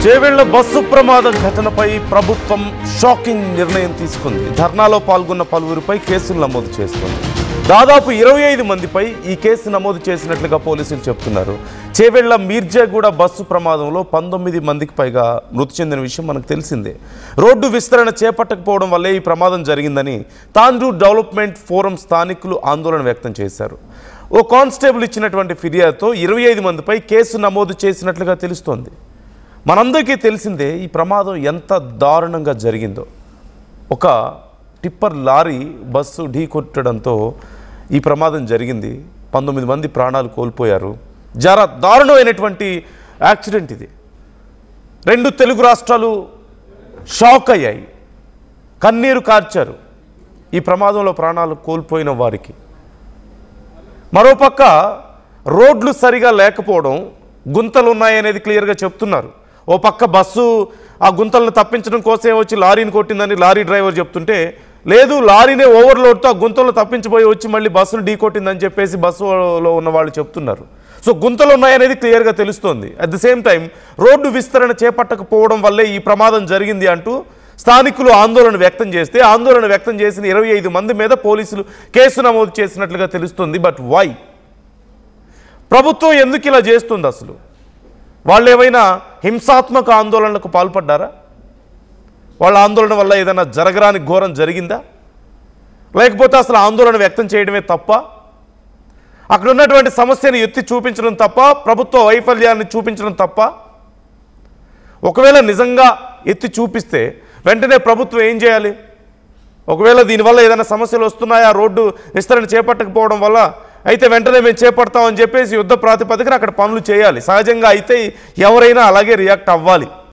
Chevella bus ప్రమాద ఘటనపై ప్రభుత్వం షాకింగ్ నిర్ణయం తీసుకుంది. ధర్నాలో పాల్గొన్న పలువురిపై కేసులు నమోదు చేస్తుంది. దాదాపు 25 మందిపై ఈ కేసు నమోదు చేసినట్లుగా పోలీసులు చెబుతున్నారు. చేవెళ్ల మీర్జాగూడ బస్సు ప్రమాదంలో 19 మందికి పైగా మృతి చెందిన విషయం మనకు తెలిసిందే. రోడ్డు విస్తరణ చేపట్టకపోవడం వల్లే ఈ ప్రమాదం జరిగిందని తాండూర్ డెవలప్మెంట్ ఫోరం స్థానికులు ఆందోళన వ్యక్తం చేశారు. ఓ కానిస్టేబుల్ ఇచ్చినటువంటి ఫిర్యాదుతో 25 మందిపై కేసు నమోదు చేసినట్లుగా తెలుస్తోంది. మనందరికీ తెలిసిందే ఈ ప్రమాదం ఎంత దారుణంగా జరిగిందో. ఒక టిప్పర్ లారీ బస్సు ఢీ కొట్టడంతో ఈ ప్రమాదం జరిగింది. 19 మంది ప్రాణాలు కోల్పోయారు. చాలా దారుణమైనటువంటి యాక్సిడెంట్ ఇది. 2 తెలుగు రాష్ట్రాలు షాక్ అయ్యాయి, కన్నీరు కార్చారు ఈ ప్రమాదంలో ప్రాణాలు కోల్పోయిన వారికి. మరోపక్క రోడ్లు సరిగా లేకపోవడం, గుంతలు ఉన్నాయనేది క్లియర్గా చెప్తున్నారు. ఓ పక్క బస్సు ఆ గుంతలను తప్పించడం కోసమే వచ్చి లారీని కొట్టిందని లారీ డ్రైవర్ చెప్తుంటే, లేదు లారీనే ఓవర్లోడ్తో ఆ గుంతలను తప్పించిపోయి వచ్చి మళ్ళీ బస్సును ఢీ కొట్టిందని చెప్పేసి బస్సులో ఉన్న వాళ్ళు చెప్తున్నారు. సో గుంతలు ఉన్నాయనేది క్లియర్గా తెలుస్తోంది. At the same time road విస్తరణ చేపట్టకపోవడం వల్లే ఈ ప్రమాదం జరిగింది అంటూ స్థానికులు ఆందోళన వ్యక్తం చేస్తే, ఆందోళన వ్యక్తం చేసిన 25 మంది మీద పోలీసులు కేసు నమోదు చేసినట్లుగా తెలుస్తుంది. But why? ప్రభుత్వం ఎందుకు ఇలా చేస్తుంది? అసలు వాళ్ళు ఏమైనా హింసాత్మక ఆందోళనలకు పాల్పడ్డారా? వాళ్ళ ఆందోళన వల్ల ఏదైనా జరగరాని ఘోరం జరిగిందా? లేకపోతే అసలు ఆందోళన వ్యక్తం చేయడమే తప్ప, అక్కడ ఉన్నటువంటి సమస్యను ఎత్తి చూపించడం తప్ప, ప్రభుత్వ వైఫల్యాన్ని చూపించడం తప్ప? ఒకవేళ నిజంగా ఎత్తి చూపిస్తే వెంటనే ప్రభుత్వం ఏం చేయాలి? ఒకవేళ దీనివల్ల ఏదైనా సమస్యలు వస్తున్నాయా రోడ్డు విస్తరణ చేపట్టకపోవడం వల్ల, అయితే వెంటనే మేము చేపడతామని చెప్పేసి యుద్ధ ప్రాతిపదికన అక్కడ పనులు చేయాలి. సహజంగా అయితే ఎవరైనా అలాగే రియాక్ట్ అవ్వాలి.